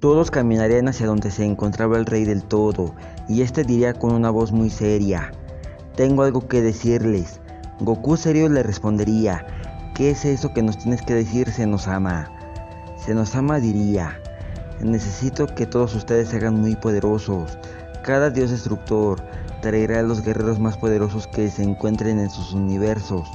Todos caminarían hacia donde se encontraba el Rey del Todo, y este diría con una voz muy seria: «Tengo algo que decirles». Goku serio le respondería: «¿Qué es eso que nos tienes que decir, Zenosama?». Zenosama diría: «Necesito que todos ustedes se hagan muy poderosos. Cada dios destructor traerá a los guerreros más poderosos que se encuentren en sus universos,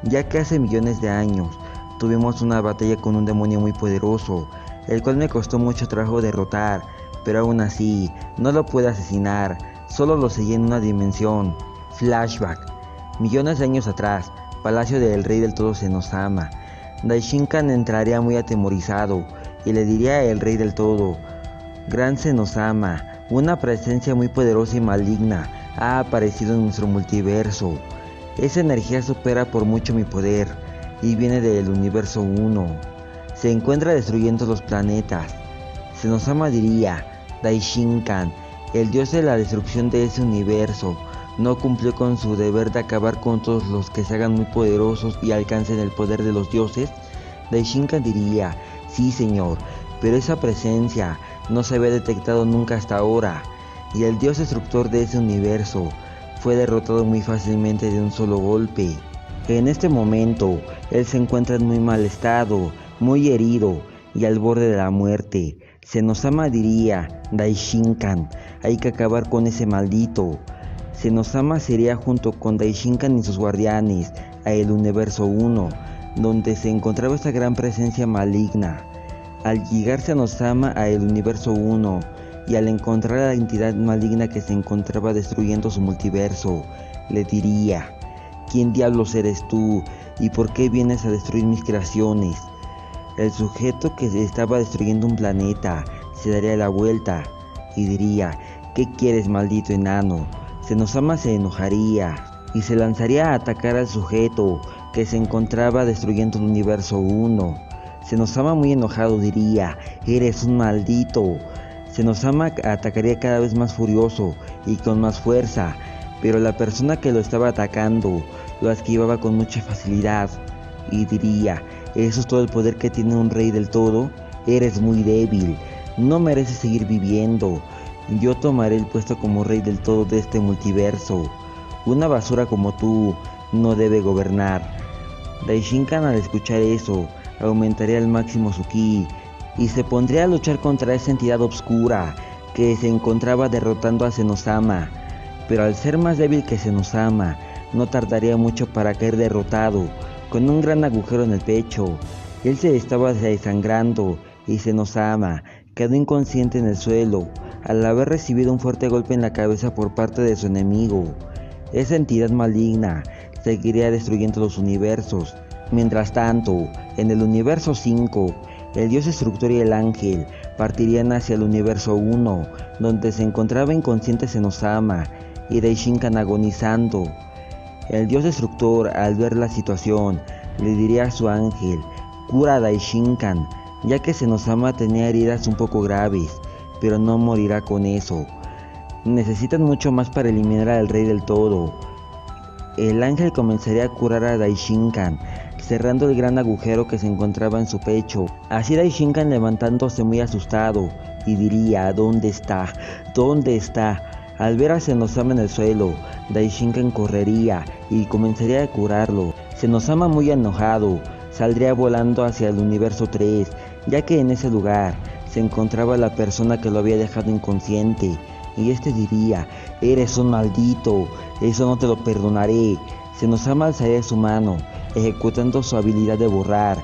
ya que hace millones de años tuvimos una batalla con un demonio muy poderoso, el cual me costó mucho trabajo derrotar, pero aún así no lo pude asesinar, solo lo seguí en una dimensión». Flashback. Millones de años atrás, palacio del Rey del Todo Zenosama. Daishinkan entraría muy atemorizado y le diría al Rey del Todo: «Gran Zenosama, una presencia muy poderosa y maligna ha aparecido en nuestro multiverso. Esa energía supera por mucho mi poder y viene del universo 1. Se encuentra destruyendo los planetas». Zenosama diría: «Daishinkan, el dios de la destrucción de ese universo, no cumplió con su deber de acabar con todos los que se hagan muy poderosos y alcancen el poder de los dioses». Daishinkan diría: «Sí, señor, pero esa presencia no se había detectado nunca hasta ahora, y el dios destructor de ese universo fue derrotado muy fácilmente de un solo golpe. En este momento, él se encuentra en muy mal estado, muy herido y al borde de la muerte». Zenosama diría: «Daishinkan, hay que acabar con ese maldito». Zenosama se iría junto con Daishinkan y sus guardianes a el universo 1, donde se encontraba esta gran presencia maligna. Al llegar Zenosama a el universo 1 y al encontrar a la entidad maligna que se encontraba destruyendo su multiverso, le diría: «¿Quién diablos eres tú y por qué vienes a destruir mis creaciones?». El sujeto que estaba destruyendo un planeta se daría la vuelta y diría: «¿Qué quieres, maldito enano?». Zenosama se enojaría y se lanzaría a atacar al sujeto que se encontraba destruyendo el universo 1. Zenosama, muy enojado, diría: «Eres un maldito». Zenosama atacaría cada vez más furioso y con más fuerza, pero la persona que lo estaba atacando lo esquivaba con mucha facilidad y diría: «¿Eso es todo el poder que tiene un Rey del Todo? Eres muy débil, no mereces seguir viviendo. Yo tomaré el puesto como Rey del Todo de este multiverso. Una basura como tú no debe gobernar». Daishinkan, al escuchar eso, aumentaría al máximo su ki y se pondría a luchar contra esa entidad oscura que se encontraba derrotando a Zenosama, pero al ser más débil que Zenosama, no tardaría mucho para caer derrotado, con un gran agujero en el pecho. Él se estaba desangrando y Zenosama quedó inconsciente en el suelo al haber recibido un fuerte golpe en la cabeza por parte de su enemigo. Esa entidad maligna seguiría destruyendo los universos. Mientras tanto, en el universo 5, el dios destructor y el ángel partirían hacia el universo 1, donde se encontraba inconsciente Zenosama y Daishinkan agonizando. El dios destructor, al ver la situación, le diría a su ángel: «Cura a Daishinkan, ya que Zenosama tenía heridas un poco graves, pero no morirá con eso. Necesitan mucho más para eliminar al Rey del Todo». El ángel comenzaría a curar a Daishinkan, cerrando el gran agujero que se encontraba en su pecho. Así Daishinkan, levantándose muy asustado, y diría: «¿Dónde está? ¿Dónde está?». Al ver a Zenosama en el suelo, Daishinkan correría y comenzaría a curarlo. Zenosama, muy enojado, saldría volando hacia el universo 3, ya que en ese lugar se encontraba la persona que lo había dejado inconsciente, y este diría: «Eres un maldito, eso no te lo perdonaré». Zenosama alzaría su mano, ejecutando su habilidad de borrar,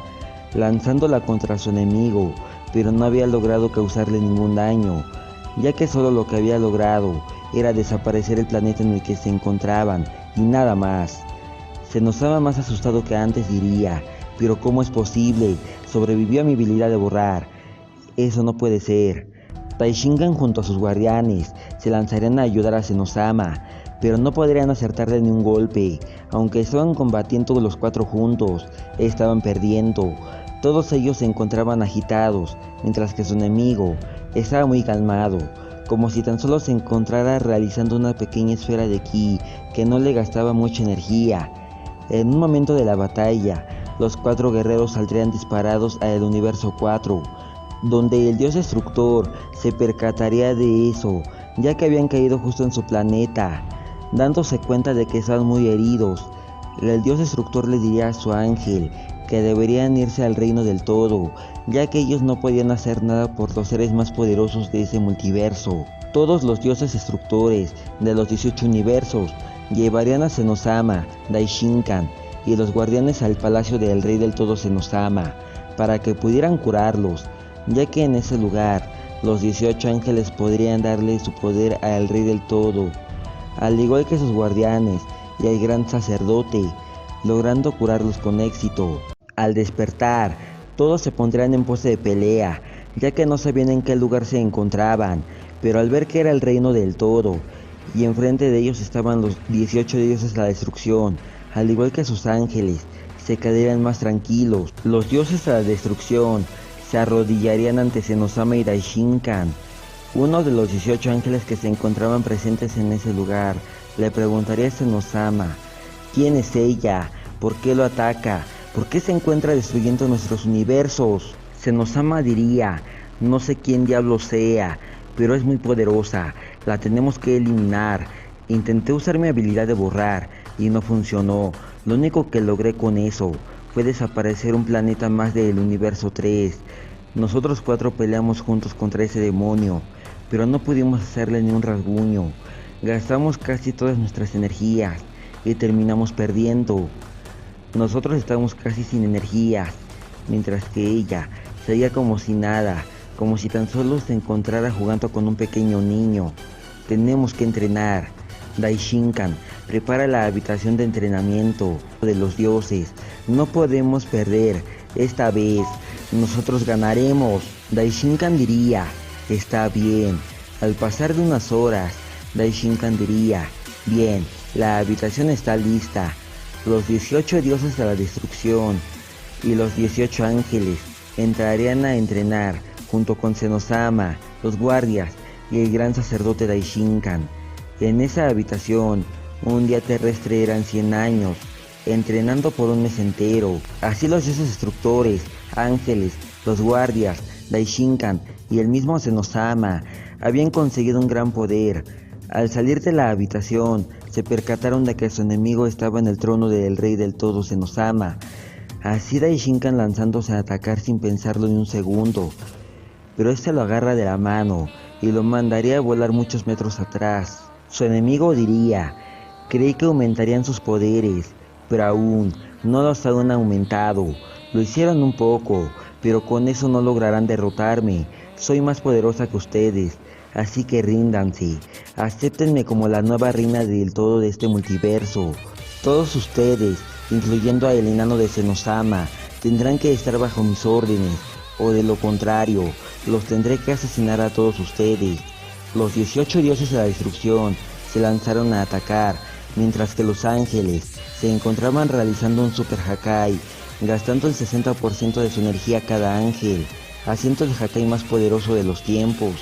lanzándola contra su enemigo, pero no había logrado causarle ningún daño, ya que solo lo que había logrado era desaparecer el planeta en el que se encontraban y nada más. Zenosama, más asustado que antes, diría: «¿Pero cómo es posible? Sobrevivió a mi habilidad de borrar. Eso no puede ser». Daishinkan junto a sus guardianes se lanzarían a ayudar a Zenosama, pero no podrían acertarle ni un golpe. Aunque estaban combatiendo los 4 juntos, estaban perdiendo. Todos ellos se encontraban agitados, mientras que su enemigo estaba muy calmado, como si tan solo se encontrara realizando una pequeña esfera de ki que no le gastaba mucha energía. En un momento de la batalla, los 4 guerreros saldrían disparados al universo 4, donde el dios destructor se percataría de eso, ya que habían caído justo en su planeta. Dándose cuenta de que estaban muy heridos, el dios destructor le diría a su ángel que deberían irse al reino del todo, ya que ellos no podían hacer nada por los seres más poderosos de ese multiverso. Todos los dioses destructores de los 18 universos llevarían a Zenosama, Daishinkan y los guardianes al palacio del rey del todo Zenosama, para que pudieran curarlos, ya que en ese lugar los 18 ángeles podrían darle su poder al rey del todo, al igual que sus guardianes y al gran sacerdote, logrando curarlos con éxito. Al despertar, todos se pondrían en pose de pelea, ya que no sabían en qué lugar se encontraban, pero al ver que era el reino del todo, y enfrente de ellos estaban los 18 dioses de la destrucción, al igual que sus ángeles, se quedarían más tranquilos. Los dioses de la destrucción se arrodillarían ante Zenosama y Daishinkan. Uno de los 18 ángeles que se encontraban presentes en ese lugar le preguntaría a Zenosama: ¿quién es ella? ¿Por qué lo ataca? ¿Por qué se encuentra destruyendo nuestros universos? Zenosama diría: no sé quién diablo sea, pero es muy poderosa, la tenemos que eliminar. Intenté usar mi habilidad de borrar y no funcionó. Lo único que logré con eso fue desaparecer un planeta más del universo 3. Nosotros 4 peleamos juntos contra ese demonio, pero no pudimos hacerle ni un rasguño. Gastamos casi todas nuestras energías y terminamos perdiendo. Nosotros estábamos casi sin energías, mientras que ella seguía como si nada, como si tan solo se encontrara jugando con un pequeño niño. Tenemos que entrenar. Daishinkan, prepara la habitación de entrenamiento de los dioses. No podemos perder. Esta vez, nosotros ganaremos. Daishinkan diría: está bien. Al pasar de unas horas, Daishinkan diría: bien, la habitación está lista. Los 18 dioses de la destrucción y los 18 ángeles entrarían a entrenar junto con Zenosama, los guardias y el gran sacerdote Daishinkan. En esa habitación, un día terrestre eran 100 años, entrenando por un mes entero. Así los dioses destructores, ángeles, los guardias, Daishinkan y el mismo Zenosama habían conseguido un gran poder. Al salir de la habitación, se percataron de que su enemigo estaba en el trono del rey del todo Zenosama. Así Daishinkan lanzándose a atacar sin pensarlo ni un segundo, pero este lo agarra de la mano y lo mandaría a volar muchos metros atrás. Su enemigo diría: creí que aumentarían sus poderes, pero aún no los han aumentado. Lo hicieron un poco, pero con eso no lograrán derrotarme. Soy más poderosa que ustedes, así que ríndanse. Acéptenme como la nueva reina del todo de este multiverso. Todos ustedes, incluyendo a el enano de Zenosama, tendrán que estar bajo mis órdenes, o de lo contrario, los tendré que asesinar a todos ustedes. Los 18 dioses de la destrucción se lanzaron a atacar, mientras que los ángeles se encontraban realizando un Super Hakai, gastando el 60% de su energía cada ángel, haciendo el Hakai más poderoso de los tiempos.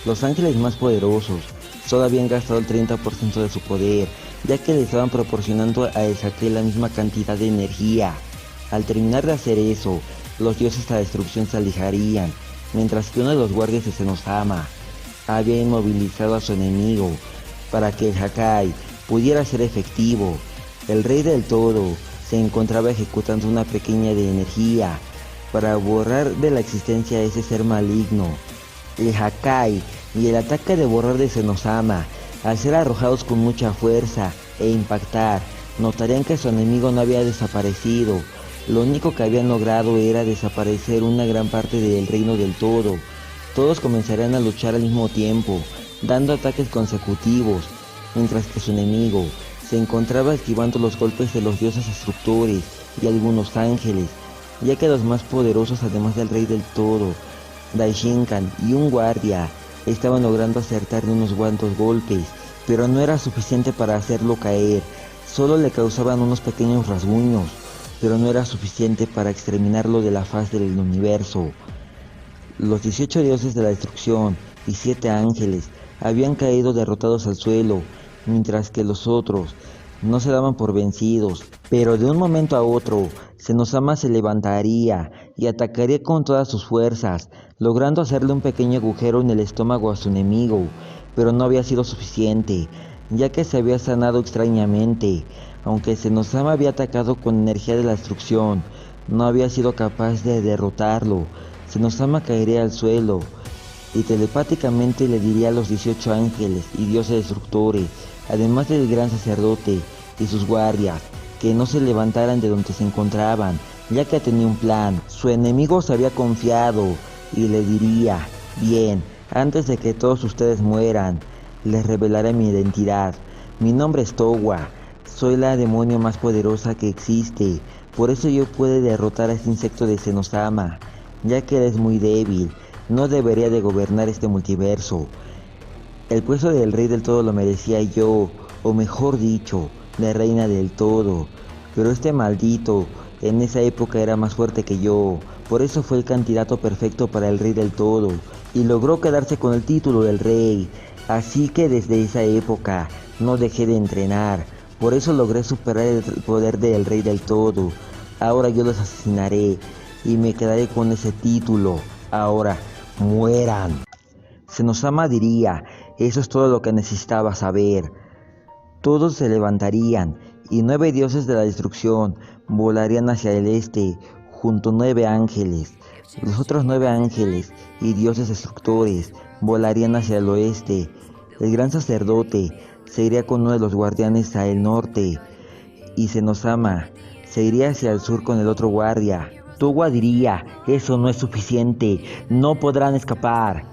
Los ángeles más poderosos solo habían gastado el 30% de su poder, ya que le estaban proporcionando a el Hakai la misma cantidad de energía. Al terminar de hacer eso, los dioses de la destrucción se alejarían, mientras que uno de los guardias de Zenosama había inmovilizado a su enemigo para que el Hakai pudiera ser efectivo. El rey del todo se encontraba ejecutando una pequeña de energía para borrar de la existencia a ese ser maligno. El Hakai y el ataque de borrar de Zenosama, al ser arrojados con mucha fuerza e impactar, notarían que su enemigo no había desaparecido. Lo único que habían logrado era desaparecer una gran parte del reino del todo. Todos comenzarían a luchar al mismo tiempo, dando ataques consecutivos, mientras que su enemigo se encontraba esquivando los golpes de los dioses destructores y algunos ángeles, ya que los más poderosos, además del rey del todo, Daishinkan y un guardia, estaban logrando acertarle unos cuantos golpes, pero no era suficiente para hacerlo caer. Solo le causaban unos pequeños rasguños, pero no era suficiente para exterminarlo de la faz del universo. Los 18 dioses de la destrucción y 7 ángeles habían caído derrotados al suelo, mientras que los otros no se daban por vencidos. Pero de un momento a otro, Zenosama se levantaría y atacaría con todas sus fuerzas, logrando hacerle un pequeño agujero en el estómago a su enemigo, pero no había sido suficiente, ya que se había sanado extrañamente. Aunque Zenosama había atacado con energía de la destrucción, no había sido capaz de derrotarlo. Zenosama caería al suelo y telepáticamente le diría a los 18 ángeles y dioses destructores, además del gran sacerdote y sus guardias, que no se levantaran de donde se encontraban, ya que tenía un plan. Su enemigo se había confiado y le diría: bien, antes de que todos ustedes mueran, les revelaré mi identidad. Mi nombre es Towa, soy la demonio más poderosa que existe, por eso yo puedo derrotar a este insecto de Zenosama, ya que él es muy débil, no debería de gobernar este multiverso. El puesto del rey del todo lo merecía yo, o mejor dicho, la reina del todo, pero este maldito en esa época era más fuerte que yo, por eso fue el candidato perfecto para el rey del todo, y logró quedarse con el título del rey. Así que desde esa época no dejé de entrenar, por eso logré superar el poder del rey del todo. Ahora yo los asesinaré y me quedaré con ese título. Ahora, mueran. Zenosama diría: eso es todo lo que necesitaba saber. Todos se levantarían y 9 dioses de la destrucción volarían hacia el este junto a 9 ángeles. Los otros 9 ángeles y dioses destructores volarían hacia el oeste. El gran sacerdote se iría con uno de los guardianes hacia el norte y Zenosama se iría hacia el sur con el otro guardia. Towa diría: eso no es suficiente, no podrán escapar.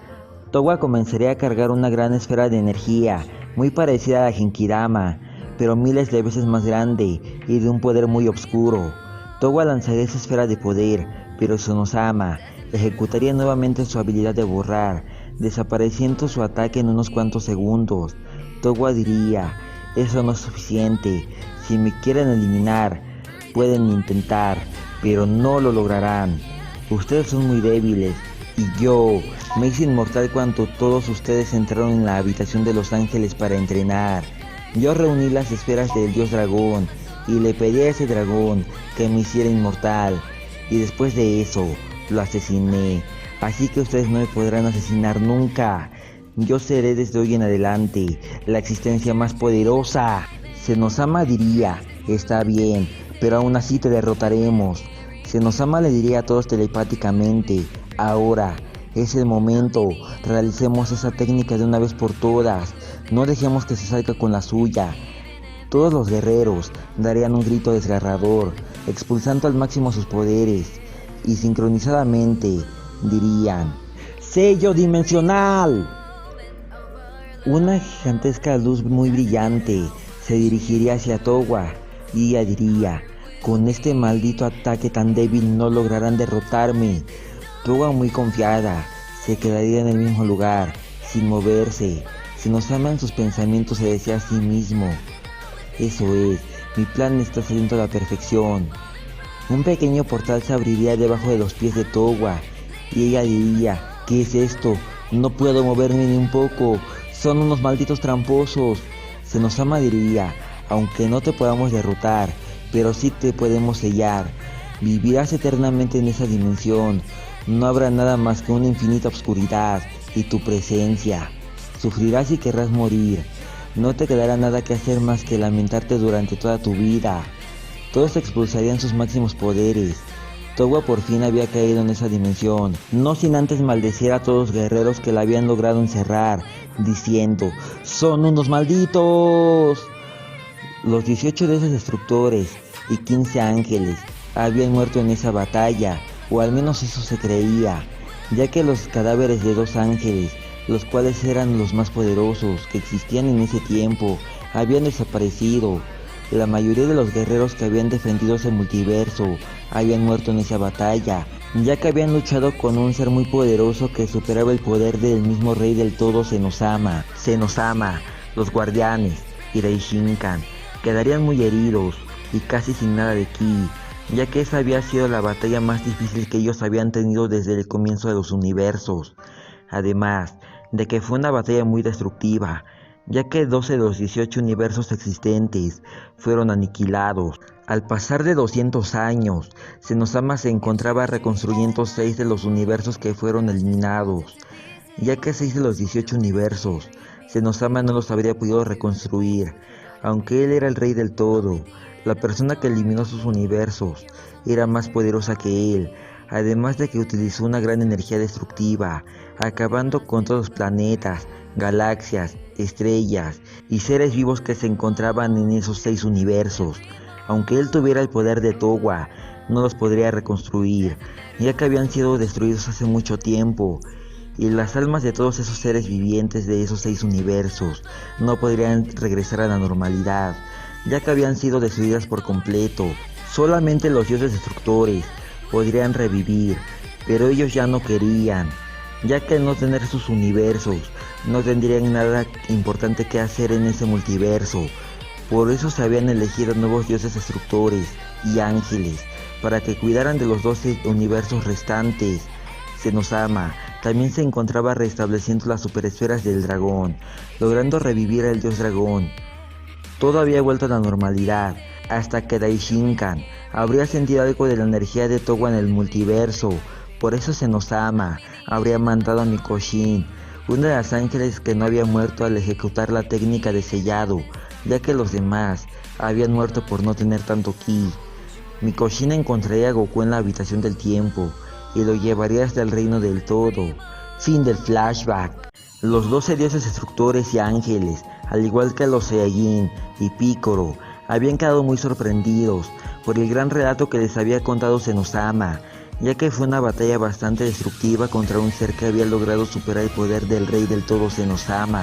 Towa comenzaría a cargar una gran esfera de energía, muy parecida a la Genkidama, pero miles de veces más grande y de un poder muy oscuro. Towa lanzaría esa esfera de poder, pero Zenosama ejecutaría nuevamente su habilidad de borrar, desapareciendo su ataque en unos cuantos segundos. Towa diría: eso no es suficiente, si me quieren eliminar, pueden intentar, pero no lo lograrán. Ustedes son muy débiles, y yo me hice inmortal cuando todos ustedes entraron en la habitación de los ángeles para entrenar. Yo reuní las esferas del dios dragón y le pedí a ese dragón que me hiciera inmortal, y después de eso lo asesiné. Así que ustedes no me podrán asesinar nunca. Yo seré desde hoy en adelante la existencia más poderosa. Zenosama diría: está bien, pero aún así te derrotaremos. Zenosama le diría a todos telepáticamente: ahora es el momento, realicemos esa técnica de una vez por todas, no dejemos que se salga con la suya. Todos los guerreros darían un grito desgarrador, expulsando al máximo sus poderes, y sincronizadamente dirían: ¡sello dimensional! Una gigantesca luz muy brillante se dirigiría hacia Towa y ella diría: con este maldito ataque tan débil no lograrán derrotarme. Towa, muy confiada, se quedaría en el mismo lugar, sin moverse. Zenosama en sus pensamientos se decía a sí mismo: eso es, mi plan está saliendo a la perfección. Un pequeño portal se abriría debajo de los pies de Towa y ella diría: ¿qué es esto? No puedo moverme ni un poco, son unos malditos tramposos. Zenosama diría: aunque no te podamos derrotar, pero sí te podemos sellar. Vivirás eternamente en esa dimensión. No habrá nada más que una infinita oscuridad y tu presencia. Sufrirás y querrás morir. No te quedará nada que hacer más que lamentarte durante toda tu vida. Todos expulsarían sus máximos poderes. Towa por fin había caído en esa dimensión, no sin antes maldecir a todos los guerreros que la habían logrado encerrar, diciendo: ¡son unos malditos! Los 18 dioses destructores y 15 ángeles habían muerto en esa batalla, o al menos eso se creía, ya que los cadáveres de 2 ángeles, los cuales eran los más poderosos que existían en ese tiempo, habían desaparecido. La mayoría de los guerreros que habían defendido ese multiverso habían muerto en esa batalla, ya que habían luchado con un ser muy poderoso que superaba el poder del mismo rey del todo, Zenosama. Los guardianes y Daishinkan quedarían muy heridos y casi sin nada de ki, ya que esa había sido la batalla más difícil que ellos habían tenido desde el comienzo de los universos. Además de que fue una batalla muy destructiva, ya que 12 de los 18 universos existentes fueron aniquilados. Al pasar de 200 años, Senosama se encontraba reconstruyendo 6 de los universos que fueron eliminados, ya que 6 de los 18 universos, Senosama no los habría podido reconstruir, aunque él era el rey del todo. La persona que eliminó sus universos era más poderosa que él, además de que utilizó una gran energía destructiva, acabando con todos los planetas, galaxias, estrellas y seres vivos que se encontraban en esos 6 universos. Aunque él tuviera el poder de Towa, no los podría reconstruir, ya que habían sido destruidos hace mucho tiempo, y las almas de todos esos seres vivientes de esos 6 universos no podrían regresar a la normalidad, ya que habían sido destruidas por completo. Solamente los dioses destructores podrían revivir, pero ellos ya no querían, ya que al no tener sus universos, no tendrían nada importante que hacer en ese multiverso. Por eso se habían elegido nuevos dioses destructores y ángeles, para que cuidaran de los 12 universos restantes. Senosama también se encontraba restableciendo las superesferas del dragón, logrando revivir al dios dragón. Todo había vuelto a la normalidad, hasta que Daishinkan habría sentido algo de la energía de Towa en el multiverso. Por eso Senosama habría mandado a Mikoshin, una de las ángeles que no había muerto, al ejecutar la técnica de sellado, ya que los demás habían muerto por no tener tanto ki. Mikoshin encontraría a Goku en la habitación del tiempo y lo llevaría hasta el reino del todo. Fin del flashback. Los 12 dioses destructores y ángeles, al igual que los Saiyajin y Piccolo, habían quedado muy sorprendidos por el gran relato que les había contado Senosama, ya que fue una batalla bastante destructiva contra un ser que había logrado superar el poder del rey del todo Senosama.